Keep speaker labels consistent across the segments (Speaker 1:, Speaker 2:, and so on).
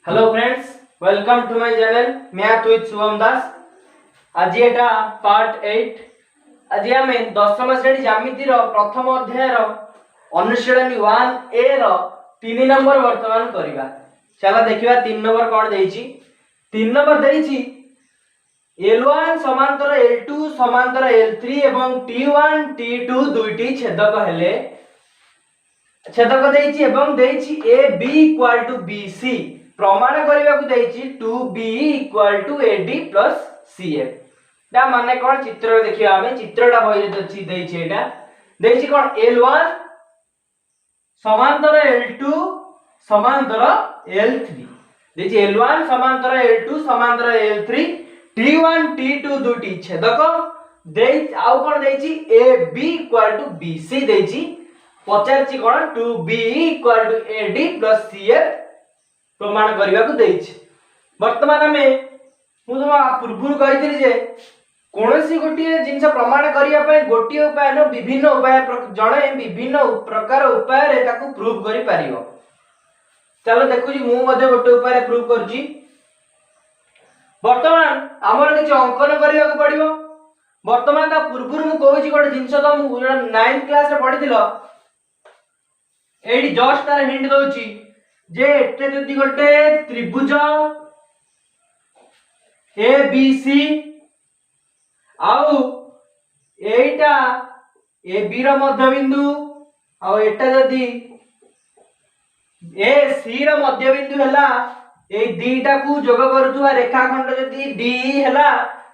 Speaker 1: Hello friends, welcome to my channel. Math with Shubham Das. आज एटा part 8। आज आम दशम श्रेणी ज्यामिति प्रथम अध्याय अनुशीलनी 1A रो 3 नंबर वर्तमान करिबा। चला देखिबा 3 नंबर कोन देइछि। 3 नंबर देइछि L1 समांतर L2 समांतर L3 एवं T1 T2 दुईटी छेदक हेले छेदक देइछि एवं देइछि AB = BC प्रमाण करबा को देइछि 2B = AD + CF। ता माने कोन चित्र देखिबा हमें चित्रटा बहि दछि देइछि एटा देइछि कोन L1 समांतर L2 समांतर L3 देइछि L1 समांतर L2 समांतर L3 T1 T2 दुटी छेदक देइ आउ कोन देइछि AB = BC देइछि पचारछि कोन 2B = AD + CF प्रमाण करबा को देइछि। वर्तमान हमें मु तुम पूर्व कहिथिली जे कोनोसी गोटिए जिंस प्रमाण करिया पय गोटिए उपाय न विभिन्न उपाय जणे विभिन्न प्रकार उपाय रे ताकू प्रूव करि पारिबो। चलो देखु जी मु मध्ये गोटे उपाय रे प्रूव करछि। वर्तमान हमर किछ अंकन करिया को पड़िबो। वर्तमान ता पूर्व मु कहूछि गोटे जिंस त मु 9th क्लास रे पढिथिलो एडी जस्ट तार हिंट दउछि जे एते जदि गोटे त्रिभुज ABC आउ एटा AB रो मध्य बिंदु आउ एटा जदि AC रो मध्य बिंदु हला ए दीटा को जोग करथुवा रेखाखंड जदि DE हला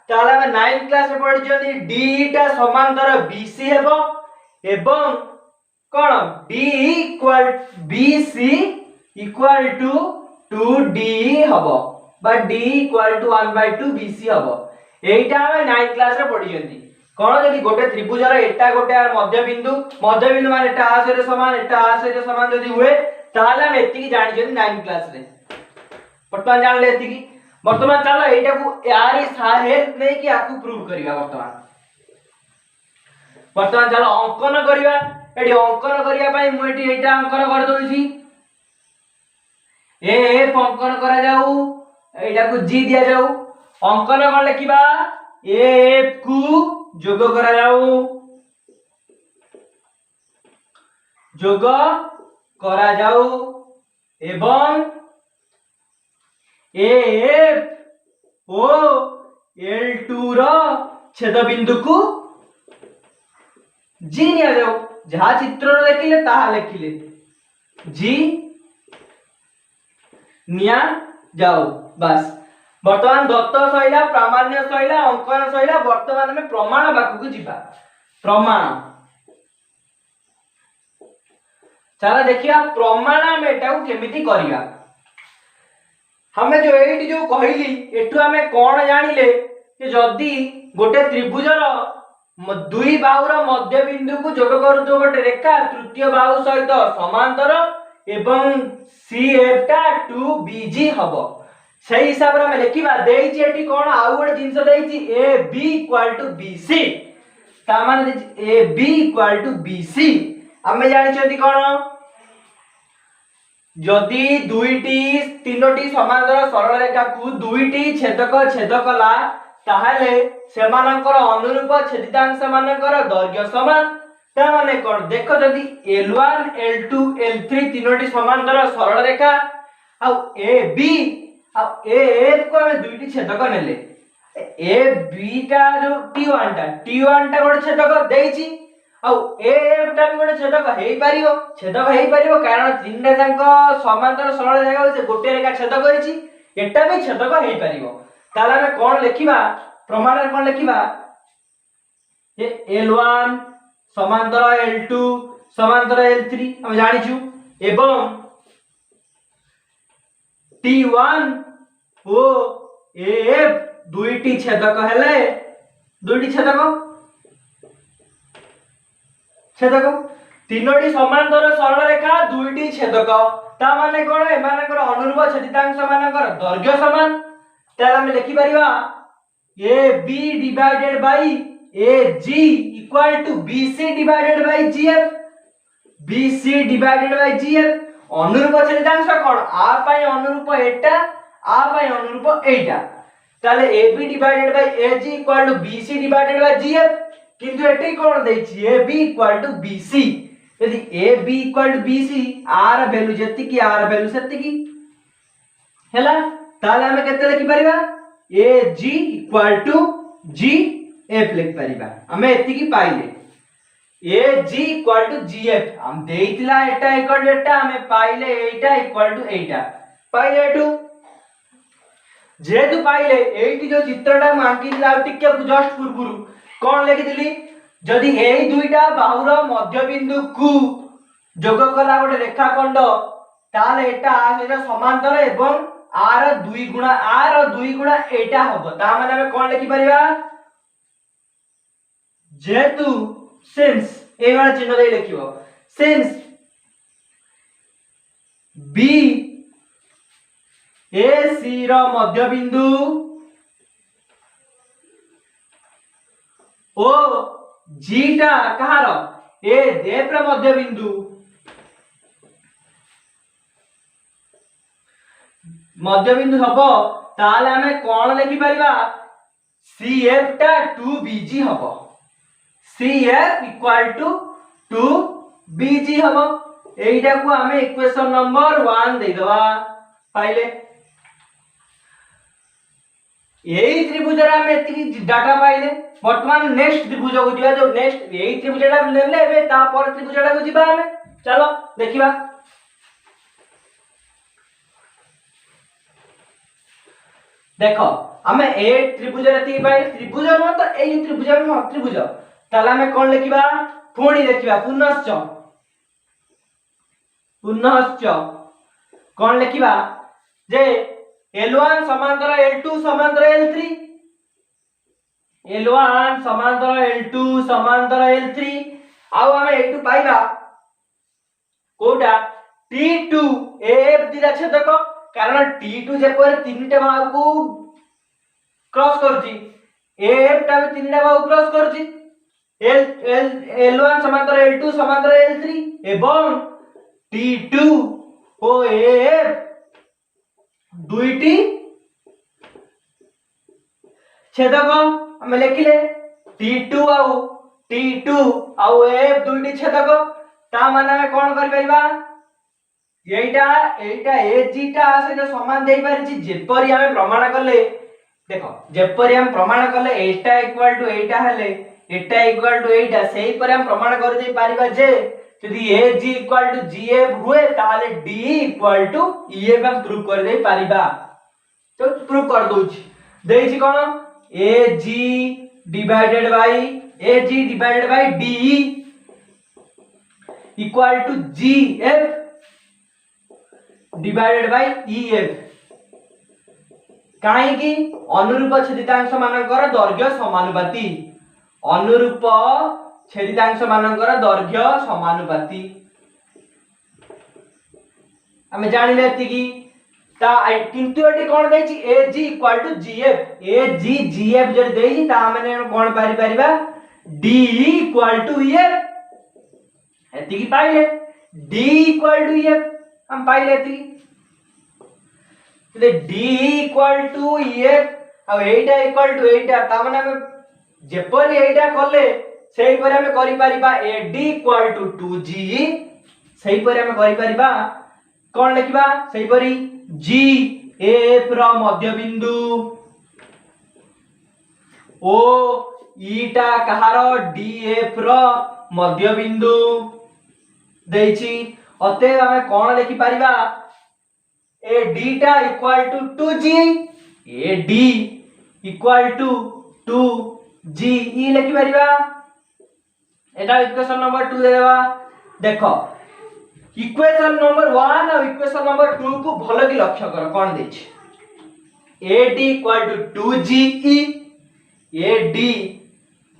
Speaker 1: ताला हम 9th क्लास रे पढि जदि DE टा समांतर BC हेबो एवं कोन DE = BC = 2DE हबो बा DE = 1/2 BC हबो। एटा हम 9th क्लास रे पढि जंती कोन जदि गोटे त्रिभुज रो एटा गोटे मध्य बिंदु माने एटा आ सहित समान एटा आ सहित समान जदि हुए ताले हम एतिकी जानि जंती 9th क्लास रे। वर्तमान जान ले एतिकी। वर्तमान चलो एटा को यारी हेल्प नै कि आकु प्रूव करिया। वर्तमान चलो अंकन करिया। एडी अंकन करिया पई मु एटी एटा अंकन कर दोइछि। F अंकन करा जाऊ एटा को G दिया जाऊ। अंकन कोन लिखिबा F को जोग करा जाऊ जोग करा जाऊ एवं F ओ L2 रो छेद बिंदु को G निया जाऊ। जहा चित्र रो देखिले ताहा लिखिले G निया जाऊ बस। वर्तमान दत्त सैला प्रामाण्य सैला अंकन सैला वर्तमान में प्रमाण बाकू को जिबा। प्रमाण चला देखिया प्रमाण में एटा को केमिति करिया। हमें जो एटी जो कहली एठु हमें कोन जानिले कि जदी गोटे त्रिभुज रो दुई बाहु रो मध्य बिंदु को जोग करू जो गोटे रेखा तृतीय बाहु सहित समांतर एवं CF टा 2BG हबो। सही हिसाब रे हम लिखिबा देइछि एठी कोन आउ गोटे जिंस देइछि AB = BC ता माने देइछि AB = BC हमें जानि छथि कोन जदि दुईटी तीनोटी समांतर सरल रेखा को दुईटी छेदक छेदकला ताहाले सेमानकर अनुरूप छेदितांश मानकर दैर्घ्य समान। ता माने कोन देखो जदि L1 L2 L3 तीनोटी समांतर सरल रेखा आ AB आ AF को हम दुईटी छेदक नेले AB टा जो T1 टा गोटे छेदक देइछि आ AF टा भी गोटे छेदक हेई परिबो कारण तीनटा जांक समांतर सरल रेखा से गोटे रेखा छेदक होइछि एटा भी छेदक हेई परिबो। ताला हम कोन लिखिबा प्रमाण रे कोन लिखिबा L1 समांतर L2 समांतर L3 हम जानिछु एवं T1 ओ AF दुईटी छेदक हेले दुईटी छेदक तीनोटी समांतर सरल रेखा दुईटी छेदक ता माने कोन एमानकर अनुरूप छेदितांश मानकर दैर्घ्य समान। ताला हम लिखि परिबा AB / AG = BC / GF BC / GF अनुरूप छेदितांश कौन आ पाई अनुरूप एटा आ पाई अनुरूप एटा ताले AB divided by AG equal to BC divided by GF किंतु एठी कोन देछि AB इक्वल टू BC यदि AB इक्वल टू BC आर वैल्यू जति की आर वैल्यू सेति की हैला ताले हमें केते लिखि परिबा AG इक्वल टू GF लिख परिबा हमें एति की पाइले AG इक्वल टू GF हम देइतिला एटा इक्वल टू एटा हमें पाइले एटा इक्वल टू एटा पाइले एटू जेतु पाइले एठी जो चित्रटा मांकिला टिके जस्ट पूर्वरु कोन लिखिदिली जदि एई दुईटा बाहुर मध्य बिंदु को जोग कला गोटे रेखाखंड ताले एटा आ सहित समांतर एवं आर दुई गुणा एटा होबो ता माने हमें कोन लिखि परिबा जेतु सिंस ए वाला चिन्ह दे लिखिबो सिंस B AC रो मध्य बिंदु ओ G टा कहार ए देव रो मध्य बिंदु हबो ताले हमें कोन लिखि परिबा CF टा 2BG हबो CF इक्वल टू 2BG हबो एइटा को हमें इक्वेशन नंबर 1 दे दबा पाइले एई त्रिभुज रा हमें एति डाटा पाइले वर्तमान नेक्स्ट त्रिभुज को दिया जो नेक्स्ट एई त्रिभुजटा लेले एबे ता पर त्रिभुजटा को जिबा हमें चलो देखिबा देखो हमें ए त्रिभुज रति पाइ त्रिभुज न तो एई त्रिभुज न त्रिभुज ताला हमें कोन लिखिबा पुणी देखिबा पुनश्च कोन लिखिबा जे L1 समांतर L2 समांतर L3 L1 समांतर L2 समांतर L3 आउ हमें एटू पाइबा कोटा T2 AF दिला छेदक कारण T2 जेपर तीनटा भाग को क्रॉस करची AF टा भी तीनटा भाग क्रॉस करची L1 समांतर L2 समांतर L3 एवं T2 ओ AF दुईटी छेदक हम लिखिले T2 आउ AF दुईटी छेदक ता माने हम कोन करि परिबा एटा AG टा से समान देई परिछि जेपरि हम प्रमाण करले देखो जेपरि हम प्रमाण करले एटा इक्वल टू एटा हले एटा इक्वल टू एटा सेही पर हम प्रमाण कर दे परिबा जे यदि AG इक्वल टू GF हुए ताले D इक्वल टू EF हम प्रूव कर दे परिबा तो प्रूव कर दोछि देछि कोन AG divided by DE equal to GF divided by EF काहे कि अनुरूप छेदितांश मानकर दैर्घ्य समानुपाती अनुरूप छेदितांश मानकर दैर्घ्य समानुपाती हमें जानिले एतिकी ता किंतु एटी कोन देछि AG equal to GF AG GF जर देछि ता माने कोन पारि परिबा DE इक्वल टू EF एतिकी पाइले D इक्वल टू EF हम पाइले एतिकी ले D equal to EF uh Etah equal to एटा ता माने हम जेपरि एटा करले सेही पर हम करि परिबा AD इक्वल टू 2G सेही पर हम करि परिबा कोन लिखिबा सेही परि G AF रो मध्य बिंदु ओ ईटा कहारो DF रो मध्य बिंदु देछि अते हम कोन लिखि परिबा AD टा equal to 2G AD equal to 2G ई लिखि परिबा एटा इक्वेशन नंबर 2 देबा देखो इक्वेशन नंबर 1 और इक्वेशन नंबर 2 को भलो की लक्ष्य कर कोन देछि AD equal to 2GE AD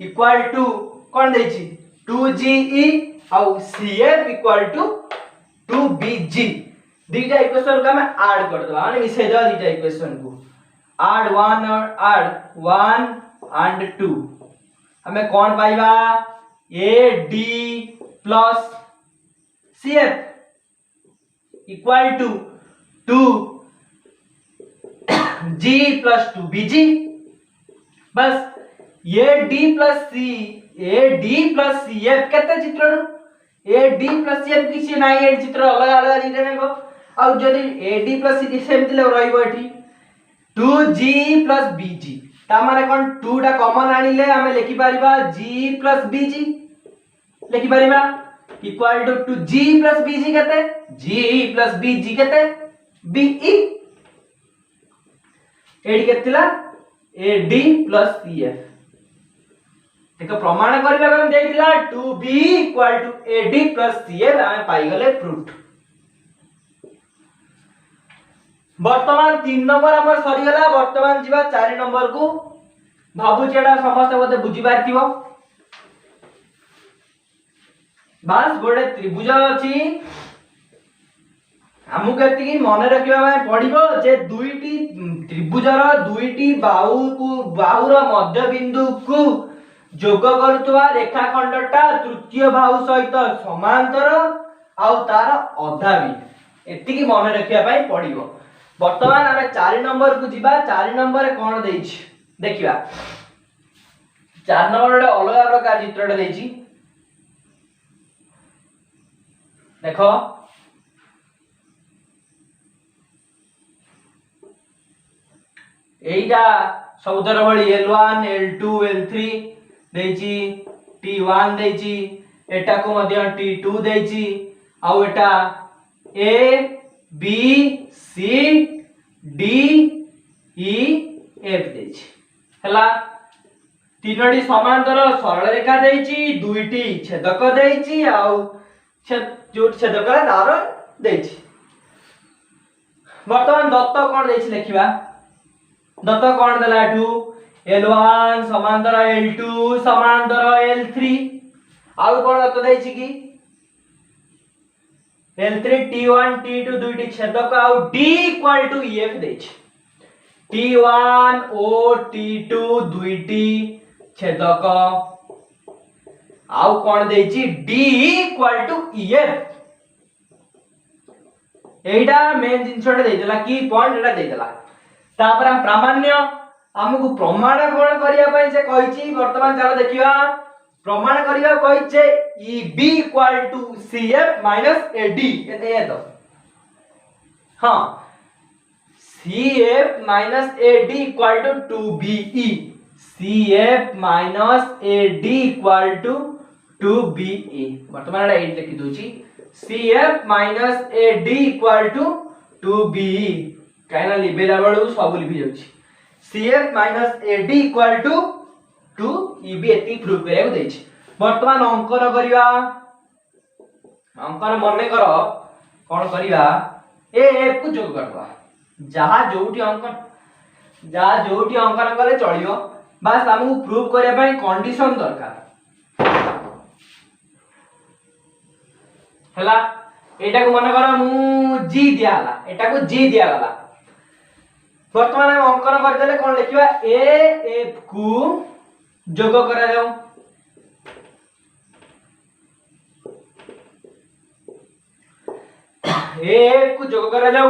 Speaker 1: equal to कोन देछि 2GE और CF इक्वल टू 2BG दीटा इक्वेशन का मैं ऐड कर दबा माने मिसे दो दीटा इक्वेशन को ऐड 1 और ऐड 1 एंड 2 हमें कौन पाइबा AD plus CF equal to 2g plus 2bg। बस ये d प्लस सी एफ केते चित्र A D plus C F किसी नाही ए चित्र अलग अलग दिने को आ जदी ए डी प्लस सी सेमति रहइबो एठी 2g प्लस bg ता माने कोन 2 टा कॉमन आनिले हमें लिखि परिबा g प्लस bg लिखि परिबा equal to 2g plus bg केते g प्लस bg केते be एडी केतिला ad प्लस cf देखो प्रमाण करबा हम देइतिला 2b equal to ad plus cf हमें पाई गले प्रूफ। वर्तमान 3 नंबर हमर सरी गला वर्तमान जीवा 4 नंबर को भाबु जेडा समस्त मते बुझी पारथिबो। बास गोटे त्रिभुज अछि हमु केति की मन रखिबा में पड़िबो जे दुईटी त्रिभुजर दुईटी बाहुर मध्य बिंदु को जोग करुवा रेखाखंडटा तृतीय बाहु सहित समांतर आउ तार अधा भी एति की मन रखिबा पई पड़िबो। वर्तमान हमें 4 नंबर को जीवा 4 नंबर कोन देछि देखिबा 4 नंबर रे अलग प्रकार चित्रटा देछि देखो एइटा सबुतर बळी L1 L2 L3 देछि T1 देछि एटा को मध्य T2 देछि आउ एटा A B C D E F देछि हला तीनोटी समांतर सरल रेखा देछि दुईटी छेदक देछि आउ जो छेदक तार देछि। वर्तमान दत्त कोन देछि लिखिबा दत्त कोन देला एठू L1 समांतर L2 समांतर L3 आउ कोन दत्त देछि की L3 T1 T2 दुईटी छेदक आउ D इक्वल टू EF देछि T1 O T2 दुईटी छेदक आउ कोन देछि D इक्वल टू EF एइटा मेन जिंसटा देइदला की पॉइंट एटा देइदला तापर हम प्रामाण्य हमकु प्रमाण कोन करिया पई से कहिछि वर्तमान चलो देखिबा प्रमाण करिया कहिछे EB equal to CF minus AD एते तो हां CF minus AD equal to 2BE CF minus AD equal to 2BE वर्तमान एटा 8 लिखि दोछि CF minus AD equal to 2BE काइना लिबेला बळू सब लिखि जाउछि CF minus AD equal to 2EB एति प्रूव करिया दैछि। वर्तमान अंकन करिवा अंकन मने करो कोन करिवा AF को जोग करबा जहा जोठी अंकन करे चलियो बस हमहु प्रूव करिया पई कंडीशन दरकार हला एटा को मन करा मु G दिया हला एटा को G दिया गला वर्तमान हम अंकन कर देले कोन लिखिबा AF को जोग करा जाऊ AF को जोग करा जाऊ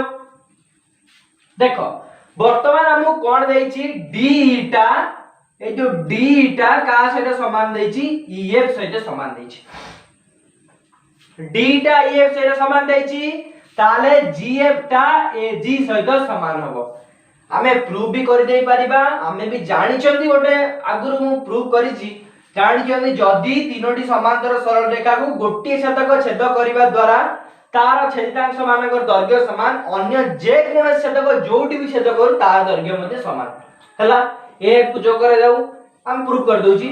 Speaker 1: देखो वर्तमान हम कोन देछि D टा ए जो D टा का सहित समान देछि EF सहित समान देछि D टा EF सहित समान देछि ताले GF टा AG सहित समान होबो हमें प्रूव भी कर दे परिबा हमें भी जानि चंदी गोटे आगुरु मु प्रूव करिछि जानि चंदी जदी तीनोटी समांतर सरल रेखा को गोटी छेदक छेद करिबा द्वारा तार छेदांश मानकर दैर्घ्य समान अन्य जे कोन छेदक जोटी भी छेदक करू तार दैर्घ्य मध्ये समान हला ए को जो करे जाऊ हम प्रूव कर दोछि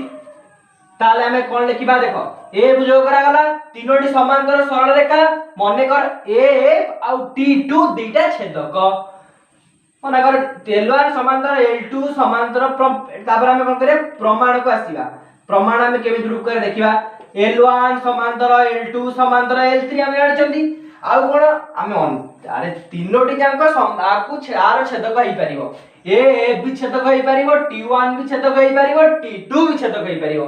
Speaker 1: ताले हमें कोन लिखिबा देखो ए को जो करा गला तीनोटी समांतर सरल रेखा माने कर AF आउ T2 दुईटा छेदक माने कर L1 समांतर L2 समांतर तापर हमें कोन करे प्रमाण को आसीबा प्रमाण हमें केमि प्रूव करे देखिबा L1 समांतर L2 समांतर L3 हम जानि चंदी आउ कोन हमें अरे तीनोटी जांक आकु आर छेदक होई परिबो AF भी छेदक होई परिबो T1 भी छेदक होई परिबो T2 भी छेदक होई परिबो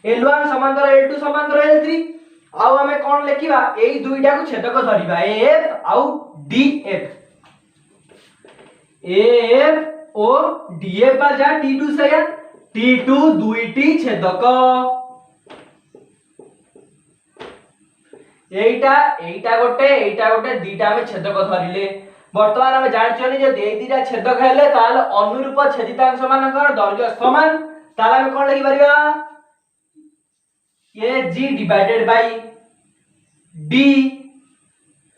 Speaker 1: L1 समांतर L2 समांतर L3 आउ हमें कौन लिखिबा एई दुईटा को छेदक धरिबा एफ आउ डीएफ एफ ओ डीएफ पर जा टी2 से टी2 दुईटी छेदक एईटा गोटे दीटा में छेदक धरिले वर्तमान हम जानछनी जे एई दीटा छेदक हेले ताले अनुरूप छेदितांश मानकर दैर्घ्य समान ताले हम कोन लिखि परिबा A G divided by D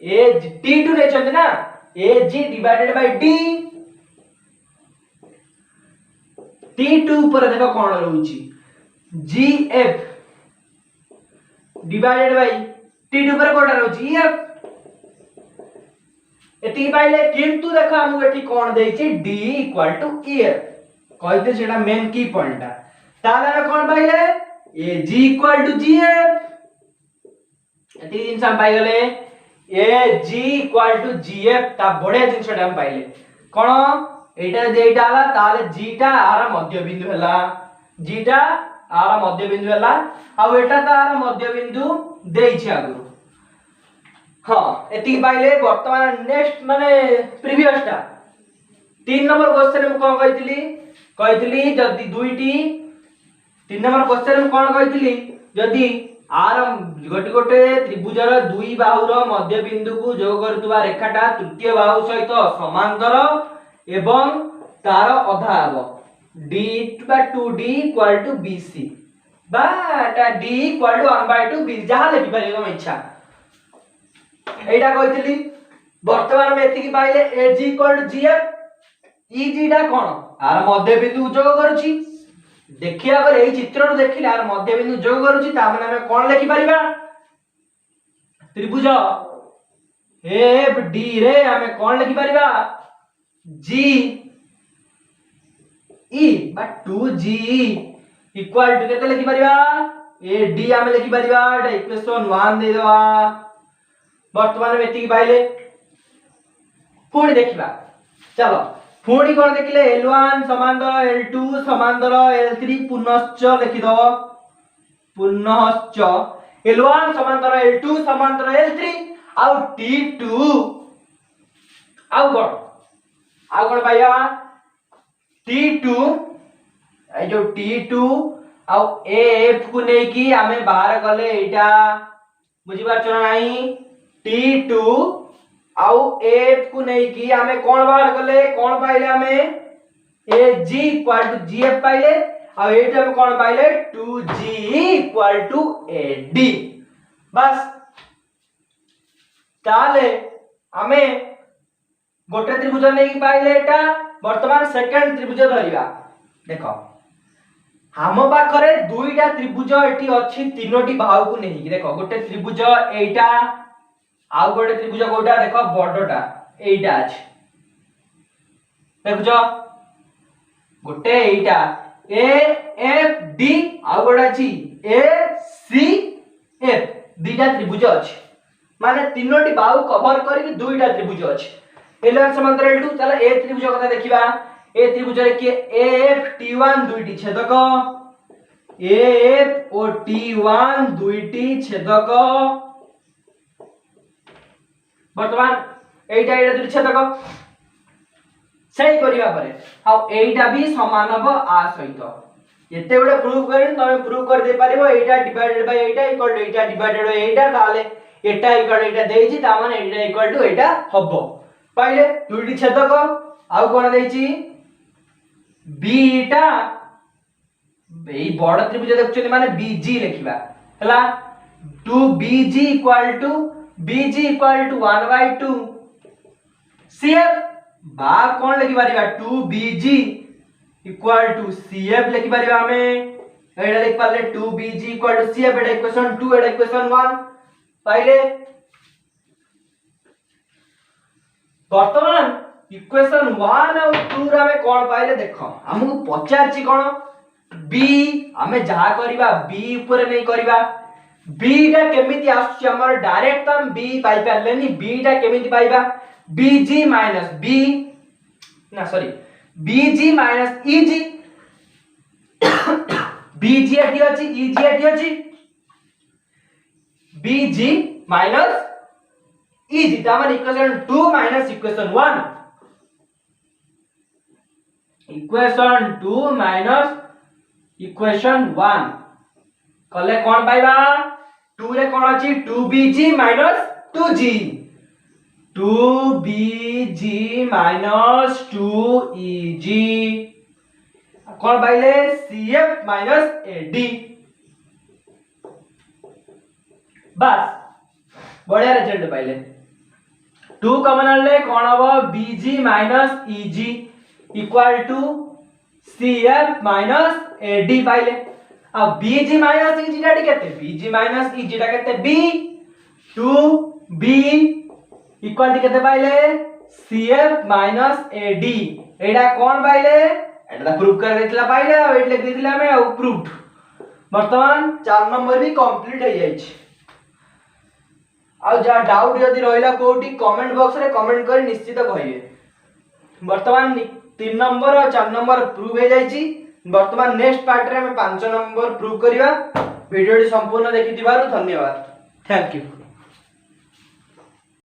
Speaker 1: A T two ने चंद ना A G divided by D T two ऊपर देखो कोन रहउची G F divided by T two ऊपर कोन रहउची एफ एती पाइले किंतु देखो हम एठी कोन देइची d = e कहते सेटा मेन की पॉइंट ताले हम कोन पाइले a g = gf एती दिन हम पाइ गले a g = gf ता बढिया दिन सेटा हम पाइले कोन एटा जेटा हला ताले g टा आर मध्य बिंदु हला g टा आर मध्य बिंदु हला आ एटा तार मध्य बिंदु देइछि आगु हाँ एति पाइले वर्तमान नेक्स्ट माने प्रीवियस टा 3 नंबर क्वेश्चन में कोन कहितली जदी दुईटी 3 नंबर क्वेश्चन में कोन कहितली जदी आर गोटे त्रिभुजर दुई बाहुर मध्य बिंदु को जोग करतुवा रेखाटा तृतीय बाहु सहित समांतर एवं तार अधा हबो d / 2d = bc बा ता d = 1/2 b जहा लिखि पारे तुम इच्छा एटा कहितली वर्तमान में एतिकी पाइले AG = GF EG टा कोन आर मध्य बिंदु जोग करूची देखिया अगर एई चित्र रो देखिले आर मध्य बिंदु जोग करूची ता माने हम कोन लिखि परिबा त्रिभुज AFD रे हम कोन लिखि परिबा GE बा 2GE इक्वल टू केते लिखि परिबा AD हम लिखि परिबा एटा इक्वेशन 1 दे दवा वर्तमान में एतिकी पाइले पुणी देखिबा चलो पुणी कोन देखिले L1 समांतर L2 समांतर L3 पुनश्च लिखि दो पुनश्च L1 समांतर L2 समांतर L3 आउ T2 आउ कोन पाइया T2 ए जो T2 आउ AF को नै कि हमें बाहर गले एटा बुझी पाछो नाही T2 आउ F को नै कि हमें कोन बाहर गले कोन पाइले हमें AG = GF पाइले आ एटा हम कोन पाइले 2G = AD बस ताले हमें गोटे त्रिभुज नै कि पाइले एटा वर्तमान सेकंड त्रिभुज धरिबा देखो हम पाखरे दुईटा त्रिभुज एठी अछि तीनोटी बाहु को नै कि देखो गोटे त्रिभुज एटा आउ गोटे त्रिभुज कोटा देखो बडटा एटा अछि देखो गोटे एटा AFD आउ गोटे अछि ACF दुईटा त्रिभुज अछि माने तीनोटी बाहु कवर करी दुईटा त्रिभुज अछि L1 समांतर L2 चला ए त्रिभुज कथा देखिबा ए त्रिभुज रे के AF T1 दुईटी छेदक AF ओ T1 दुईटी छेदक वर्तमान एटा दुईटी छेदक सही करिया परे हाउ एटा भी समान हबो आ सहित एते बडे प्रूव करिन तमे प्रूव कर दे पारिबो एटा divided by Etah equal to Etah divided by एटा ताले एटा इक्वल एटा देइछि ता माने एटा इक्वल टू एटा हबो पाइले दुईटी छेदक आउ कोन देइछि बीटा एई बड़ त्रिभुज देखछथि माने BG लिखिबा हला 2BG = 1/2 CF बा कोन लिखि पारिबा 2BG = CF लिखि पारिबा हमें एटा लिख पाले 2BG = CF एटा इक्वेशन 2 एटा इक्वेशन 1 पाइले वर्तमान इक्वेशन 1 और 2 रे हमें कोन पाइले देखो हमहु पचारछि कोन B हमें जहा करबा B ऊपर नै करबा B टा केमिति आछी हमर डायरेक्ट हम B पाइ परलेनी B टा केमिति पाइबा BG - B ना सॉरी BG - EG BG एठी अछि EG एठी अछि bg minus eg तामन equation 2 minus equation 1 equation 2 minus equation 1 कले कोन पाइबा 2 रे कोन अछि 2bg minus 2g 2bg minus 2eg कोन पाइले cf minus ad बस बढ़िया रिजल्ट पाइले 2 कॉमन आले कोन हबो bg minus eg equal to cf minus ad पाइले अब bg minus eg टा केते bg minus eg टा केते b 2b इक्वल टू केते पाइले cf minus ad एडा कोन पाइले एडा प्रूफ कर देतला पाइले आ एट लिख देतला हमें आ प्रूव्ड वर्तमान 4 नंबर भी कंप्लीट हो जाई छै आ जा डाउट यदि रहिला कोठी कमेंट बॉक्स रे कमेंट करी निश्चित कहिए वर्तमान 3 नंबर और 4 नंबर प्रूव हो जाई छी वर्तमान नेक्स्ट पार्ट रे हम 5 नंबर प्रूव करिवा वीडियो संपूर्ण देखिथिबारु धन्यवाद थैंक यू।